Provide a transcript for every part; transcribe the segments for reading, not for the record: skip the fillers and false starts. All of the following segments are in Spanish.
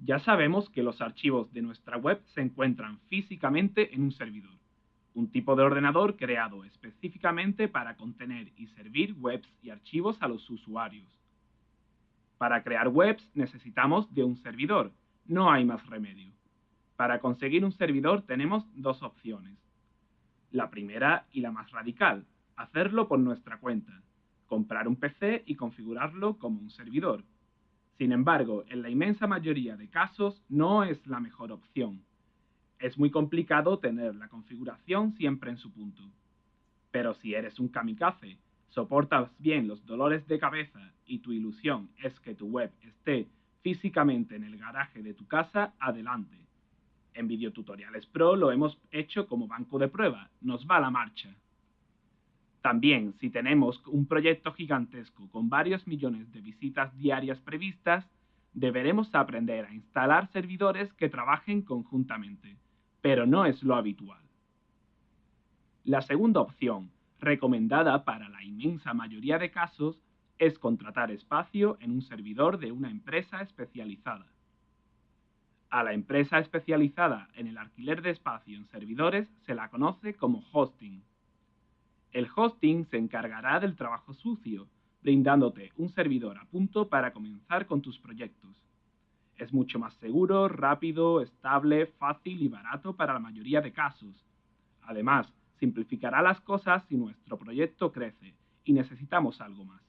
Ya sabemos que los archivos de nuestra web se encuentran físicamente en un servidor, un tipo de ordenador creado específicamente para contener y servir webs y archivos a los usuarios. Para crear webs necesitamos de un servidor, no hay más remedio. Para conseguir un servidor tenemos dos opciones. La primera y la más radical, hacerlo por nuestra cuenta, comprar un PC y configurarlo como un servidor. Sin embargo, en la inmensa mayoría de casos no es la mejor opción. Es muy complicado tener la configuración siempre en su punto. Pero si eres un kamikaze, soportas bien los dolores de cabeza y tu ilusión es que tu web esté físicamente en el garaje de tu casa, adelante. En Videotutoriales Pro lo hemos hecho como banco de prueba, nos va la marcha. También, si tenemos un proyecto gigantesco con varios millones de visitas diarias previstas, deberemos aprender a instalar servidores que trabajen conjuntamente, pero no es lo habitual. La segunda opción, recomendada para la inmensa mayoría de casos, es contratar espacio en un servidor de una empresa especializada. A la empresa especializada en el alquiler de espacio en servidores se la conoce como hosting. El hosting se encargará del trabajo sucio, brindándote un servidor a punto para comenzar con tus proyectos. Es mucho más seguro, rápido, estable, fácil y barato para la mayoría de casos. Además, simplificará las cosas si nuestro proyecto crece y necesitamos algo más.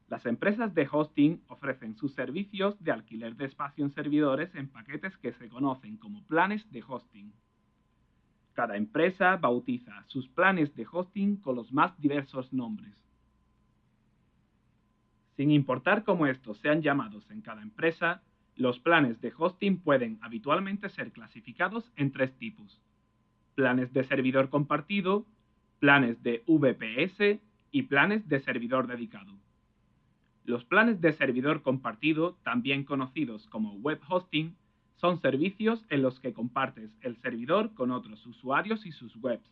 Las empresas de hosting ofrecen sus servicios de alquiler de espacio en servidores en paquetes que se conocen como planes de hosting. Cada empresa bautiza sus planes de hosting con los más diversos nombres. Sin importar cómo estos sean llamados en cada empresa, los planes de hosting pueden habitualmente ser clasificados en tres tipos: planes de servidor compartido, planes de VPS y planes de servidor dedicado. Los planes de servidor compartido, también conocidos como web hosting, son servicios en los que compartes el servidor con otros usuarios y sus webs.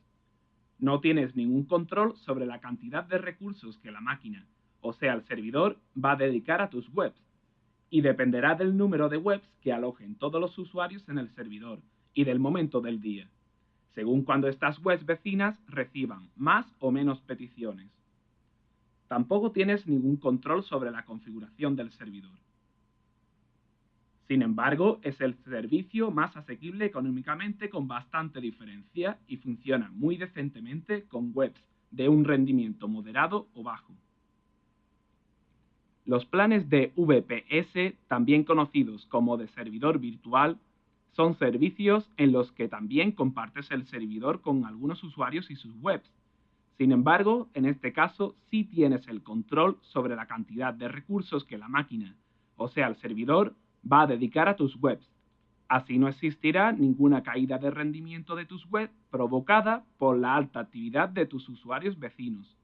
No tienes ningún control sobre la cantidad de recursos que la máquina, o sea el servidor, va a dedicar a tus webs, y dependerá del número de webs que alojen todos los usuarios en el servidor y del momento del día, según cuando estas webs vecinas reciban más o menos peticiones. Tampoco tienes ningún control sobre la configuración del servidor. Sin embargo, es el servicio más asequible económicamente con bastante diferencia y funciona muy decentemente con webs de un rendimiento moderado o bajo. Los planes de VPS, también conocidos como de servidor virtual, son servicios en los que también compartes el servidor con algunos usuarios y sus webs. Sin embargo, en este caso sí tienes el control sobre la cantidad de recursos que la máquina, o sea el servidor, va a dedicar a tus webs. Así no existirá ninguna caída de rendimiento de tus webs provocada por la alta actividad de tus usuarios vecinos.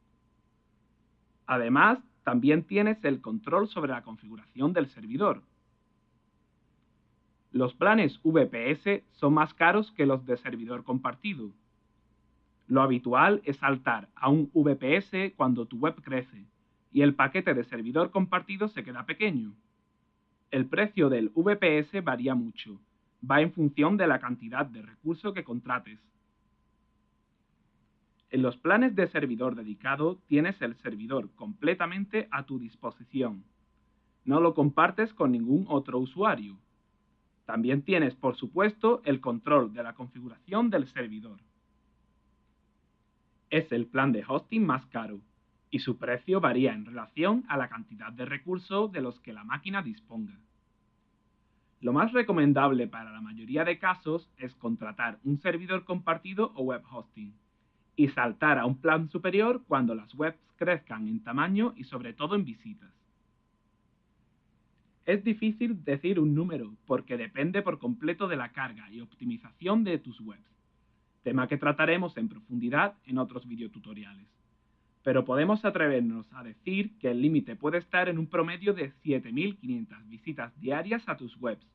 Además, también tienes el control sobre la configuración del servidor. Los planes VPS son más caros que los de servidor compartido. Lo habitual es saltar a un VPS cuando tu web crece y el paquete de servidor compartido se queda pequeño. El precio del VPS varía mucho, va en función de la cantidad de recursos que contrates. En los planes de servidor dedicado tienes el servidor completamente a tu disposición. No lo compartes con ningún otro usuario. También tienes, por supuesto, el control de la configuración del servidor. Es el plan de hosting más caro, y su precio varía en relación a la cantidad de recursos de los que la máquina disponga. Lo más recomendable para la mayoría de casos es contratar un servidor compartido o web hosting, y saltar a un plan superior cuando las webs crezcan en tamaño y sobre todo en visitas. Es difícil decir un número porque depende por completo de la carga y optimización de tus webs, tema que trataremos en profundidad en otros videotutoriales. Pero podemos atrevernos a decir que el límite puede estar en un promedio de 7.500 visitas diarias a tus webs.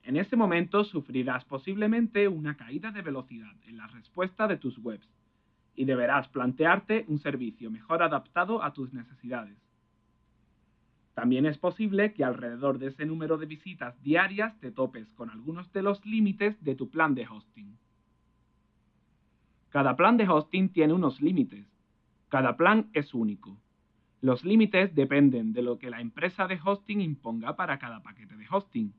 En ese momento sufrirás posiblemente una caída de velocidad en la respuesta de tus webs y deberás plantearte un servicio mejor adaptado a tus necesidades. También es posible que alrededor de ese número de visitas diarias te topes con algunos de los límites de tu plan de hosting. Cada plan de hosting tiene unos límites. Cada plan es único. Los límites dependen de lo que la empresa de hosting imponga para cada paquete de hosting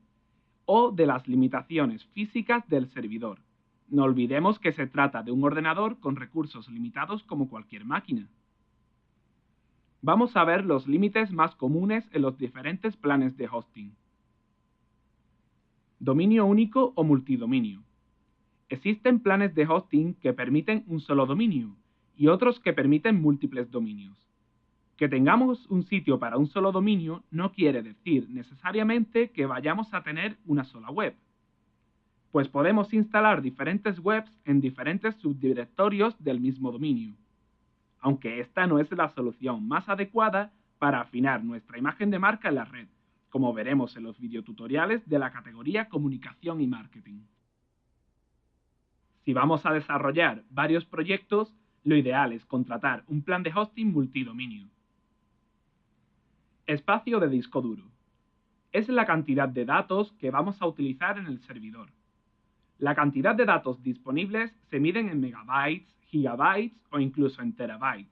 o de las limitaciones físicas del servidor. No olvidemos que se trata de un ordenador con recursos limitados como cualquier máquina. Vamos a ver los límites más comunes en los diferentes planes de hosting. Dominio único o multidominio. Existen planes de hosting que permiten un solo dominio y otros que permiten múltiples dominios. Que tengamos un sitio para un solo dominio no quiere decir necesariamente que vayamos a tener una sola web, pues podemos instalar diferentes webs en diferentes subdirectorios del mismo dominio, aunque esta no es la solución más adecuada para afinar nuestra imagen de marca en la red, como veremos en los videotutoriales de la categoría Comunicación y Marketing. Si vamos a desarrollar varios proyectos, lo ideal es contratar un plan de hosting multidominio. Espacio de disco duro. Es la cantidad de datos que vamos a utilizar en el servidor. La cantidad de datos disponibles se miden en megabytes, gigabytes o incluso en terabytes.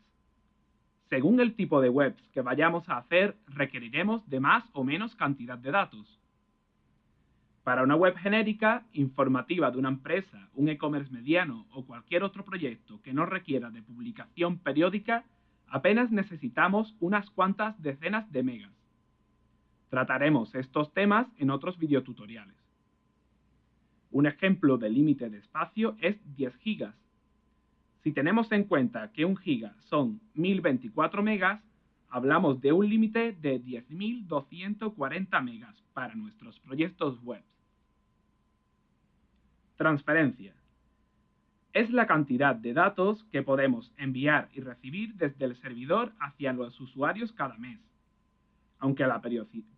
Según el tipo de webs que vayamos a hacer, requeriremos de más o menos cantidad de datos. Para una web genérica, informativa de una empresa, un e-commerce mediano o cualquier otro proyecto que no requiera de publicación periódica, apenas necesitamos unas cuantas decenas de megas. Trataremos estos temas en otros videotutoriales. Un ejemplo de límite de espacio es 10 gigas. Si tenemos en cuenta que 1 giga son 1024 megas, hablamos de un límite de 10.240 megas para nuestros proyectos web. Transferencia. Es la cantidad de datos que podemos enviar y recibir desde el servidor hacia los usuarios cada mes, aunque la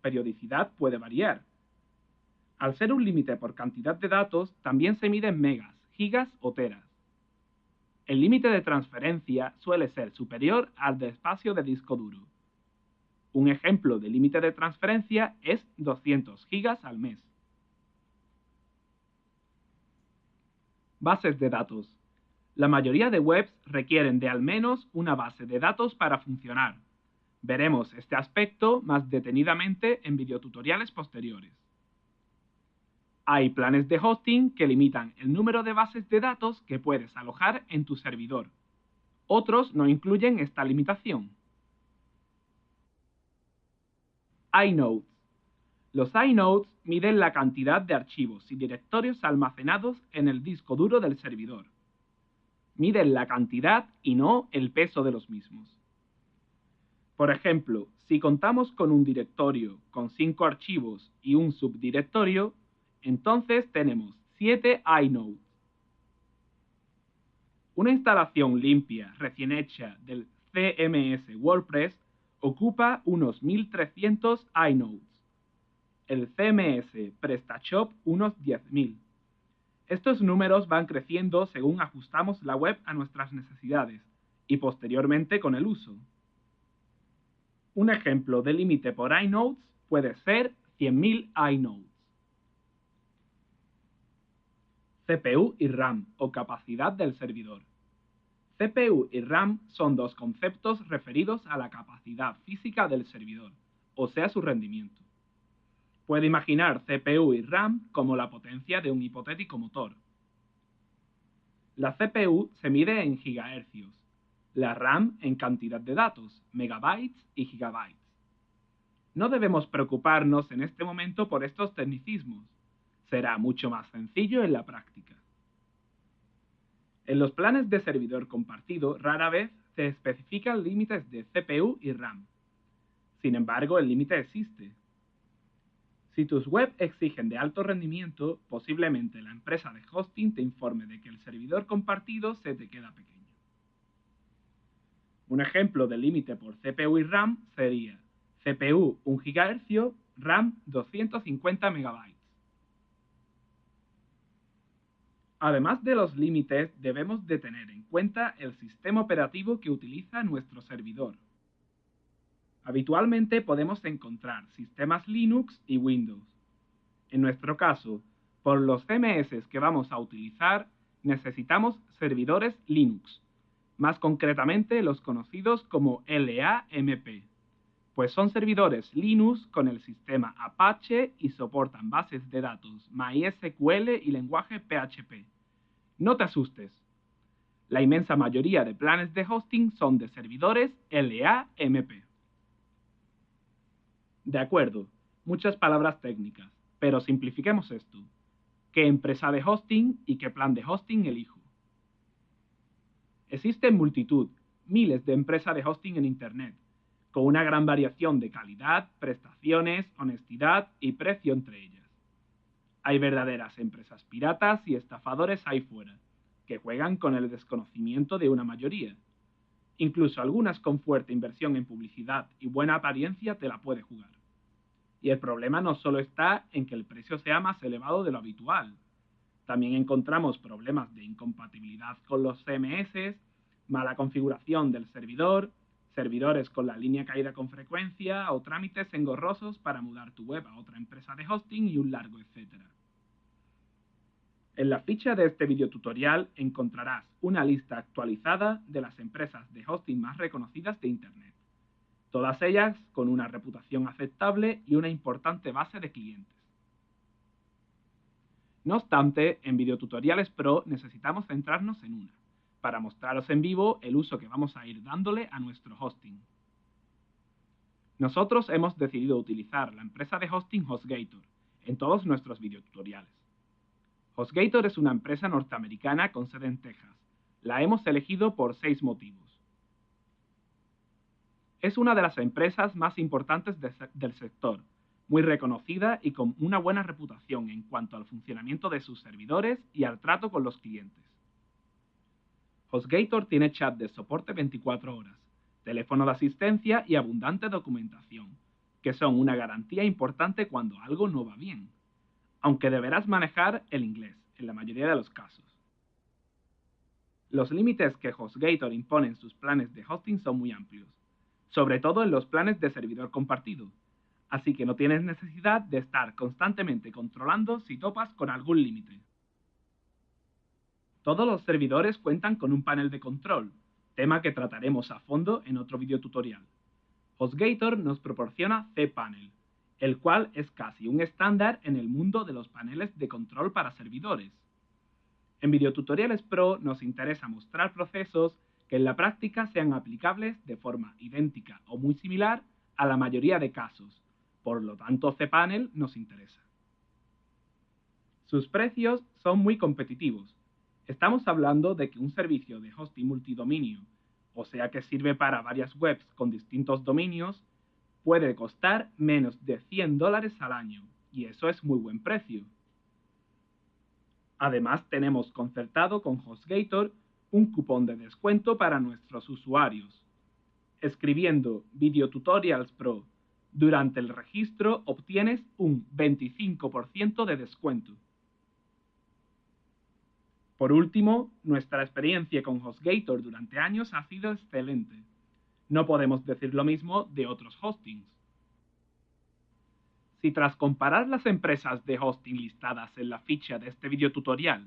periodicidad puede variar. Al ser un límite por cantidad de datos, también se mide en megas, gigas o teras. El límite de transferencia suele ser superior al de espacio de disco duro. Un ejemplo de límite de transferencia es 200 gigas al mes. Bases de datos. La mayoría de webs requieren de al menos una base de datos para funcionar. Veremos este aspecto más detenidamente en videotutoriales posteriores. Hay planes de hosting que limitan el número de bases de datos que puedes alojar en tu servidor. Otros no incluyen esta limitación. iNodes. Los iNodes miden la cantidad de archivos y directorios almacenados en el disco duro del servidor. Miden la cantidad y no el peso de los mismos. Por ejemplo, si contamos con un directorio con 5 archivos y un subdirectorio, entonces tenemos 7 iNodes. Una instalación limpia, recién hecha del CMS WordPress ocupa unos 1300 iNodes. El CMS PrestaShop unos 10.000. Estos números van creciendo según ajustamos la web a nuestras necesidades y posteriormente con el uso. Un ejemplo de límite por iNodes puede ser 100.000 iNodes. CPU y RAM o capacidad del servidor. CPU y RAM son dos conceptos referidos a la capacidad física del servidor, o sea su rendimiento. Puede imaginar CPU y RAM como la potencia de un hipotético motor. La CPU se mide en gigahercios, la RAM en cantidad de datos, megabytes y gigabytes. No debemos preocuparnos en este momento por estos tecnicismos. Será mucho más sencillo en la práctica. En los planes de servidor compartido rara vez se especifican límites de CPU y RAM. Sin embargo, el límite existe. Si tus webs exigen de alto rendimiento, posiblemente la empresa de hosting te informe de que el servidor compartido se te queda pequeño. Un ejemplo de límite por CPU y RAM sería CPU 1 GHz, RAM 250 MB. Además de los límites, debemos de tener en cuenta el sistema operativo que utiliza nuestro servidor. Habitualmente podemos encontrar sistemas Linux y Windows. En nuestro caso, por los CMS que vamos a utilizar, necesitamos servidores Linux, más concretamente los conocidos como LAMP, pues son servidores Linux con el sistema Apache y soportan bases de datos MySQL y lenguaje PHP. No te asustes. La inmensa mayoría de planes de hosting son de servidores LAMP. De acuerdo, muchas palabras técnicas, pero simplifiquemos esto. ¿Qué empresa de hosting y qué plan de hosting elijo? Existen multitud, miles de empresas de hosting en Internet, con una gran variación de calidad, prestaciones, honestidad y precio entre ellas. Hay verdaderas empresas piratas y estafadores ahí fuera, que juegan con el desconocimiento de una mayoría. Incluso algunas con fuerte inversión en publicidad y buena apariencia te la puede jugar. Y el problema no solo está en que el precio sea más elevado de lo habitual. También encontramos problemas de incompatibilidad con los CMS, mala configuración del servidor, servidores con la línea caída con frecuencia o trámites engorrosos para mudar tu web a otra empresa de hosting y un largo etcétera. En la ficha de este videotutorial encontrarás una lista actualizada de las empresas de hosting más reconocidas de Internet, todas ellas con una reputación aceptable y una importante base de clientes. No obstante, en Videotutoriales Pro necesitamos centrarnos en una, para mostraros en vivo el uso que vamos a ir dándole a nuestro hosting. Nosotros hemos decidido utilizar la empresa de hosting HostGator en todos nuestros videotutoriales. HostGator es una empresa norteamericana con sede en Texas. La hemos elegido por 6 motivos. Es una de las empresas más importantes del sector, muy reconocida y con una buena reputación en cuanto al funcionamiento de sus servidores y al trato con los clientes. HostGator tiene chat de soporte 24 horas, teléfono de asistencia y abundante documentación, que son una garantía importante cuando algo no va bien, aunque deberás manejar el inglés en la mayoría de los casos. Los límites que HostGator impone en sus planes de hosting son muy amplios, sobre todo en los planes de servidor compartido, así que no tienes necesidad de estar constantemente controlando si topas con algún límite. Todos los servidores cuentan con un panel de control, tema que trataremos a fondo en otro videotutorial. HostGator nos proporciona cPanel, el cual es casi un estándar en el mundo de los paneles de control para servidores. En Videotutoriales Pro nos interesa mostrar procesos que en la práctica sean aplicables de forma idéntica o muy similar a la mayoría de casos, por lo tanto cPanel nos interesa. Sus precios son muy competitivos. Estamos hablando de que un servicio de hosting multidominio, o sea que sirve para varias webs con distintos dominios, puede costar menos de $100 al año, y eso es muy buen precio. Además, tenemos concertado con HostGator un cupón de descuento para nuestros usuarios. Escribiendo Videotutorials Pro durante el registro obtienes un 25% de descuento. Por último, nuestra experiencia con HostGator durante años ha sido excelente. No podemos decir lo mismo de otros hostings. Si tras comparar las empresas de hosting listadas en la ficha de este videotutorial,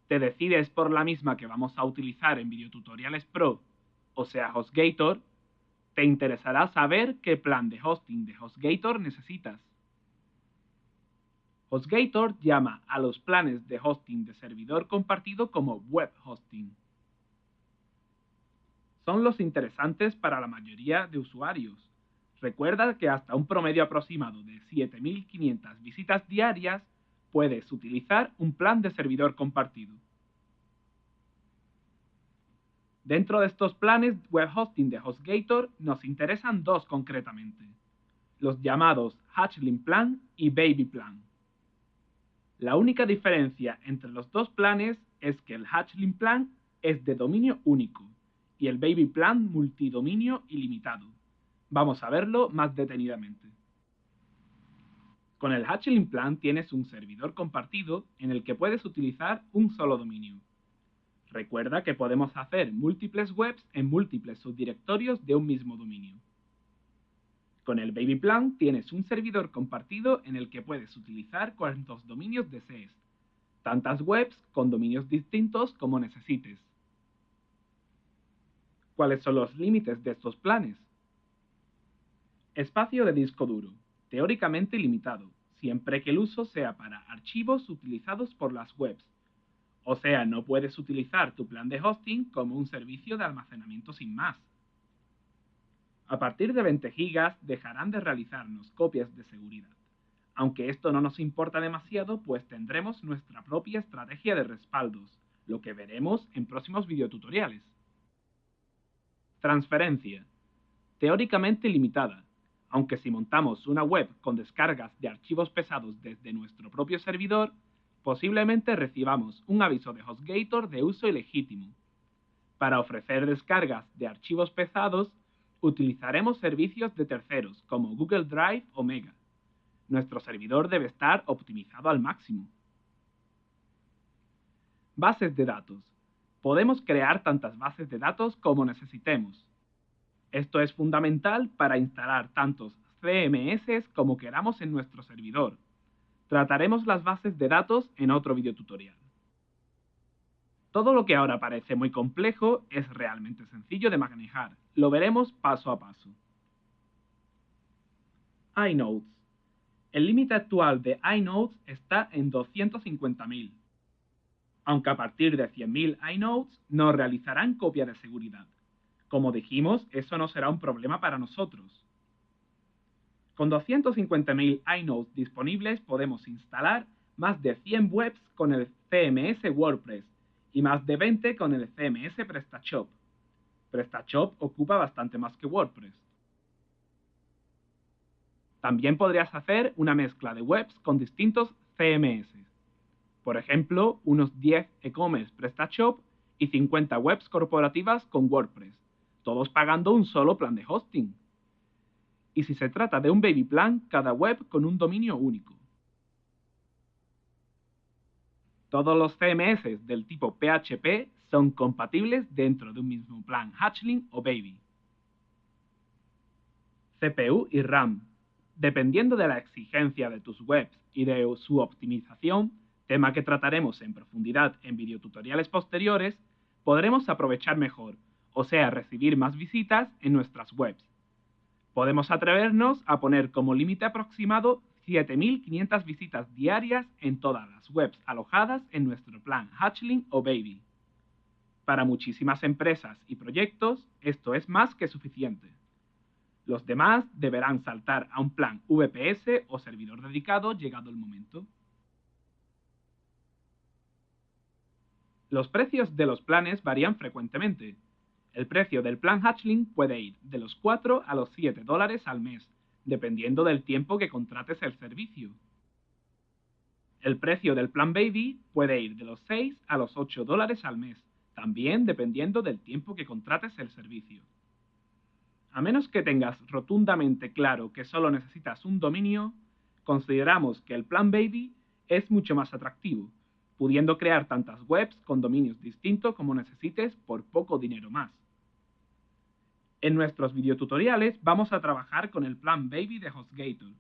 te decides por la misma que vamos a utilizar en Videotutoriales Pro, o sea HostGator, te interesará saber qué plan de hosting de HostGator necesitas. HostGator llama a los planes de hosting de servidor compartido como web hosting. Son los interesantes para la mayoría de usuarios. Recuerda que hasta un promedio aproximado de 7.500 visitas diarias puedes utilizar un plan de servidor compartido. Dentro de estos planes web hosting de HostGator nos interesan dos concretamente, los llamados Hatchling Plan y Baby Plan. La única diferencia entre los dos planes es que el Hatchling Plan es de dominio único y el Baby Plan multidominio ilimitado. Vamos a verlo más detenidamente. Con el Hatchling Plan tienes un servidor compartido en el que puedes utilizar un solo dominio. Recuerda que podemos hacer múltiples webs en múltiples subdirectorios de un mismo dominio. Con el Baby Plan tienes un servidor compartido en el que puedes utilizar cuantos dominios desees, tantas webs con dominios distintos como necesites. ¿Cuáles son los límites de estos planes? Espacio de disco duro, teóricamente ilimitado, siempre que el uso sea para archivos utilizados por las webs. O sea, no puedes utilizar tu plan de hosting como un servicio de almacenamiento sin más. A partir de 20 GB dejarán de realizarnos copias de seguridad. Aunque esto no nos importa demasiado, pues tendremos nuestra propia estrategia de respaldos, lo que veremos en próximos videotutoriales. Transferencia. Teóricamente limitada, aunque si montamos una web con descargas de archivos pesados desde nuestro propio servidor, posiblemente recibamos un aviso de HostGator de uso ilegítimo. Para ofrecer descargas de archivos pesados, utilizaremos servicios de terceros como Google Drive o Mega. Nuestro servidor debe estar optimizado al máximo. Bases de datos. Podemos crear tantas bases de datos como necesitemos. Esto es fundamental para instalar tantos CMS como queramos en nuestro servidor. Trataremos las bases de datos en otro videotutorial. Todo lo que ahora parece muy complejo es realmente sencillo de manejar. Lo veremos paso a paso. iNodes. El límite actual de iNodes está en 250.000. Aunque a partir de 100.000 iNodes no realizarán copia de seguridad. Como dijimos, eso no será un problema para nosotros. Con 250.000 iNodes disponibles podemos instalar más de 100 webs con el CMS WordPress y más de 20 con el CMS PrestaShop. PrestaShop ocupa bastante más que WordPress. También podrías hacer una mezcla de webs con distintos CMS. Por ejemplo, unos 10 e-commerce PrestaShop y 50 webs corporativas con WordPress, todos pagando un solo plan de hosting. Y si se trata de un Baby Plan, cada web con un dominio único. Todos los CMS del tipo PHP son compatibles dentro de un mismo plan Hatchling o Baby. CPU y RAM. Dependiendo de la exigencia de tus webs y de su optimización, tema que trataremos en profundidad en videotutoriales posteriores, podremos aprovechar mejor, o sea, recibir más visitas en nuestras webs. Podemos atrevernos a poner como límite aproximado 7.500 visitas diarias en todas las webs alojadas en nuestro plan Hatchling o Baby. Para muchísimas empresas y proyectos, esto es más que suficiente. Los demás deberán saltar a un plan VPS o servidor dedicado llegado el momento. Los precios de los planes varían frecuentemente. El precio del plan Hatchling puede ir de los 4 a los 7 dólares al mes, dependiendo del tiempo que contrates el servicio. El precio del plan Baby puede ir de los 6 a los 8 dólares al mes, también dependiendo del tiempo que contrates el servicio. A menos que tengas rotundamente claro que solo necesitas un dominio, consideramos que el plan Baby es mucho más atractivo, pudiendo crear tantas webs con dominios distintos como necesites por poco dinero más. En nuestros videotutoriales vamos a trabajar con el plan Baby de HostGator.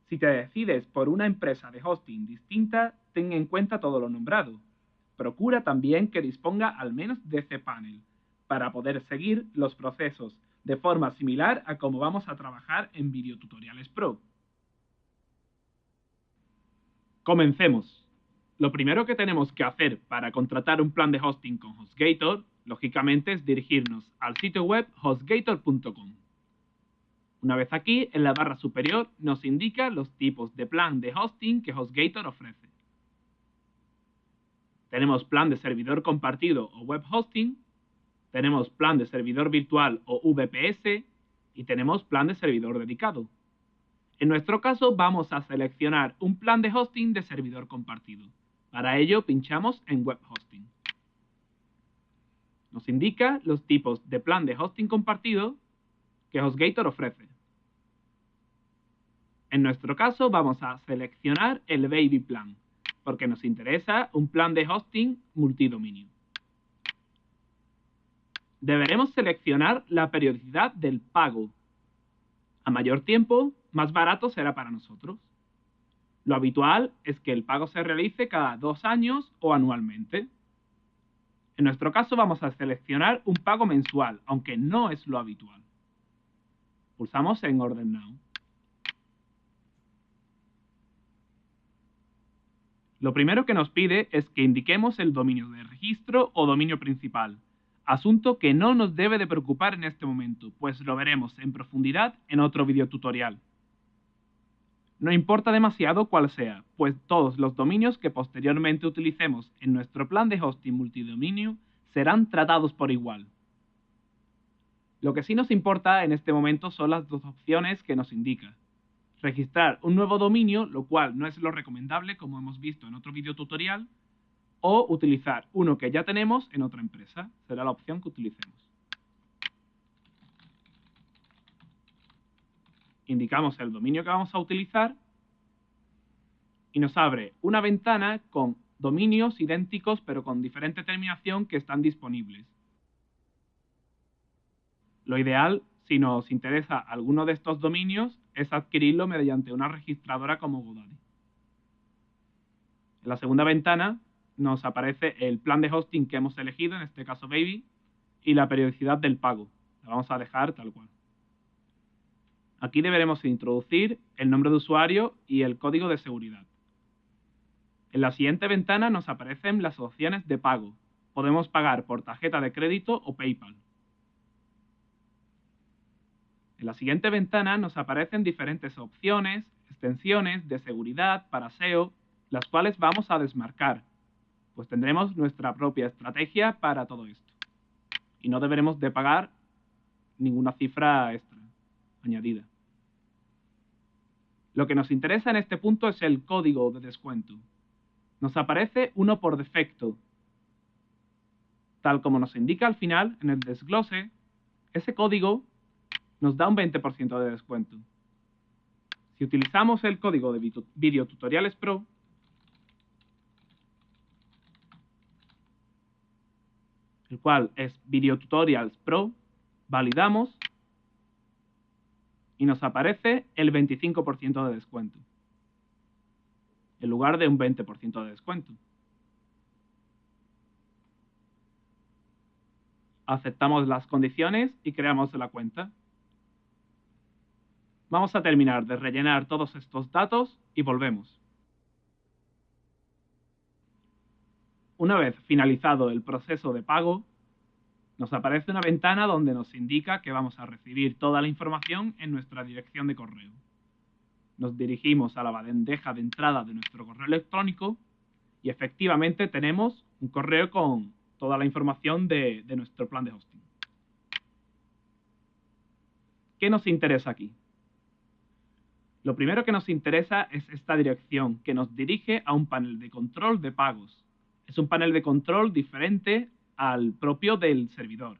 Si te decides por una empresa de hosting distinta, ten en cuenta todo lo nombrado. Procura también que disponga al menos de cPanel, para poder seguir los procesos de forma similar a como vamos a trabajar en videotutoriales Pro. Comencemos. Lo primero que tenemos que hacer para contratar un plan de hosting con HostGator, lógicamente, es dirigirnos al sitio web hostgator.com. Una vez aquí, en la barra superior nos indica los tipos de plan de hosting que HostGator ofrece. Tenemos plan de servidor compartido o web hosting, tenemos plan de servidor virtual o VPS y tenemos plan de servidor dedicado. En nuestro caso vamos a seleccionar un plan de hosting de servidor compartido. Para ello pinchamos en Web Hosting. Nos indica los tipos de plan de hosting compartido que HostGator ofrece. En nuestro caso vamos a seleccionar el Baby Plan, porque nos interesa un plan de hosting multidominio. Deberemos seleccionar la periodicidad del pago. A mayor tiempo, más barato será para nosotros. Lo habitual es que el pago se realice cada 2 años o anualmente. En nuestro caso vamos a seleccionar un pago mensual, aunque no es lo habitual. Pulsamos en Order Now. Lo primero que nos pide es que indiquemos el dominio de registro o dominio principal, asunto que no nos debe de preocupar en este momento, pues lo veremos en profundidad en otro videotutorial. No importa demasiado cuál sea, pues todos los dominios que posteriormente utilicemos en nuestro plan de hosting multidominio serán tratados por igual. Lo que sí nos importa en este momento son las dos opciones que nos indica. Registrar un nuevo dominio, lo cual no es lo recomendable como hemos visto en otro videotutorial, o utilizar uno que ya tenemos en otra empresa. Será la opción que utilicemos. Indicamos el dominio que vamos a utilizar y nos abre una ventana con dominios idénticos pero con diferente terminación que están disponibles. Lo ideal, si nos interesa alguno de estos dominios, es adquirirlo mediante una registradora como GoDaddy. En la segunda ventana nos aparece el plan de hosting que hemos elegido, en este caso Baby, y la periodicidad del pago. La vamos a dejar tal cual. Aquí deberemos introducir el nombre de usuario y el código de seguridad. En la siguiente ventana nos aparecen las opciones de pago. Podemos pagar por tarjeta de crédito o PayPal. En la siguiente ventana nos aparecen diferentes opciones, extensiones de seguridad para SEO, las cuales vamos a desmarcar, pues tendremos nuestra propia estrategia para todo esto. Y no deberemos de pagar ninguna cifra extra añadida. Lo que nos interesa en este punto es el código de descuento. Nos aparece uno por defecto. Tal como nos indica al final, en el desglose, ese código nos da un 20% de descuento. Si utilizamos el código de Videotutoriales Pro, el cual es Videotutorials Pro, validamos y nos aparece el 25% de descuento, en lugar de un 20% de descuento. Aceptamos las condiciones y creamos la cuenta. Vamos a terminar de rellenar todos estos datos y volvemos. Una vez finalizado el proceso de pago, nos aparece una ventana donde nos indica que vamos a recibir toda la información en nuestra dirección de correo. Nos dirigimos a la bandeja de entrada de nuestro correo electrónico y efectivamente tenemos un correo con toda la información de nuestro plan de hosting. ¿Qué nos interesa aquí? Lo primero que nos interesa es esta dirección, que nos dirige a un panel de control de pagos. Es un panel de control diferente al propio del servidor.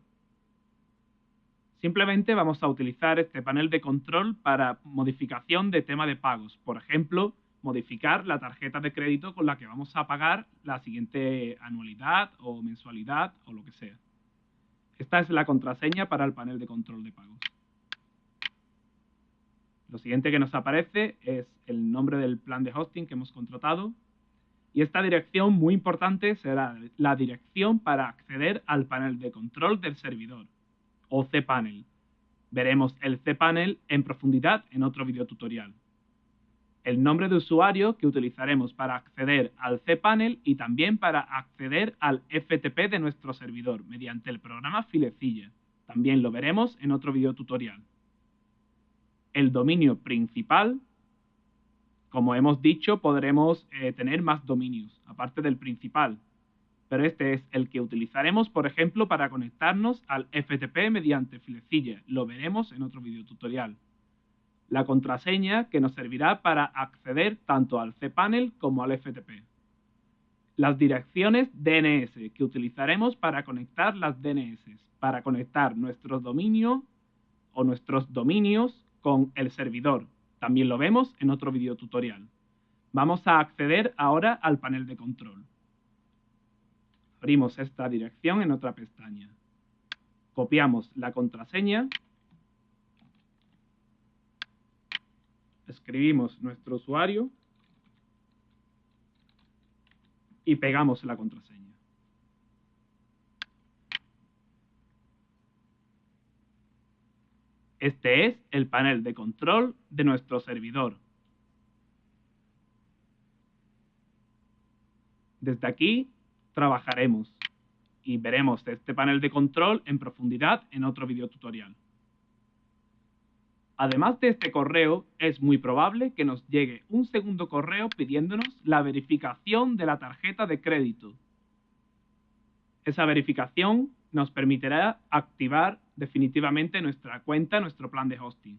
Simplemente vamos a utilizar este panel de control para modificación de tema de pagos. Por ejemplo, modificar la tarjeta de crédito con la que vamos a pagar la siguiente anualidad o mensualidad o lo que sea. Esta es la contraseña para el panel de control de pagos. Lo siguiente que nos aparece es el nombre del plan de hosting que hemos contratado. Y esta dirección, muy importante, será la dirección para acceder al panel de control del servidor, o cPanel. Veremos el cPanel en profundidad en otro videotutorial. El nombre de usuario que utilizaremos para acceder al cPanel y también para acceder al FTP de nuestro servidor mediante el programa Filecilla. También lo veremos en otro videotutorial. El dominio principal. Como hemos dicho, podremos tener más dominios, aparte del principal. Pero este es el que utilizaremos, por ejemplo, para conectarnos al FTP mediante Filecilla. Lo veremos en otro videotutorial. La contraseña que nos servirá para acceder tanto al cPanel como al FTP. Las direcciones DNS que utilizaremos para conectar las DNS, para conectar nuestro dominio o nuestros dominios con el servidor. También lo vemos en otro videotutorial. Vamos a acceder ahora al panel de control. Abrimos esta dirección en otra pestaña. Copiamos la contraseña Escribimos nuestro usuario y pegamos la contraseña. Este es el panel de control de nuestro servidor. Desde aquí trabajaremos y veremos este panel de control en profundidad en otro videotutorial. Además de este correo, es muy probable que nos llegue un segundo correo pidiéndonos la verificación de la tarjeta de crédito. Esa verificación nos permitirá activar definitivamente nuestra cuenta, nuestro plan de hosting.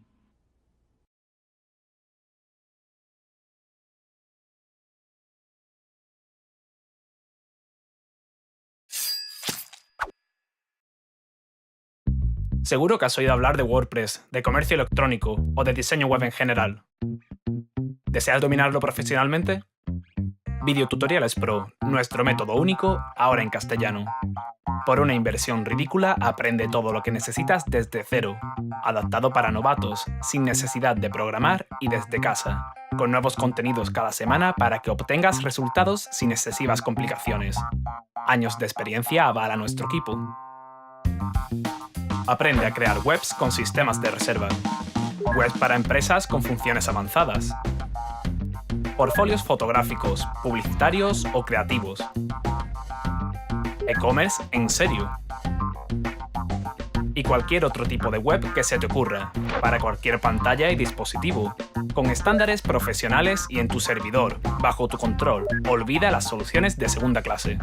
Seguro que has oído hablar de WordPress, de comercio electrónico o de diseño web en general. ¿Deseas dominarlo profesionalmente? Videotutoriales Pro, nuestro método único, ahora en castellano. Por una inversión ridícula, aprende todo lo que necesitas desde cero, adaptado para novatos, sin necesidad de programar y desde casa, con nuevos contenidos cada semana para que obtengas resultados sin excesivas complicaciones. Años de experiencia avala nuestro equipo. Aprende a crear webs con sistemas de reserva, webs para empresas con funciones avanzadas, portfolios fotográficos, publicitarios o creativos, e-commerce en serio y cualquier otro tipo de web que se te ocurra, para cualquier pantalla y dispositivo, con estándares profesionales y en tu servidor, bajo tu control. Olvida las soluciones de segunda clase.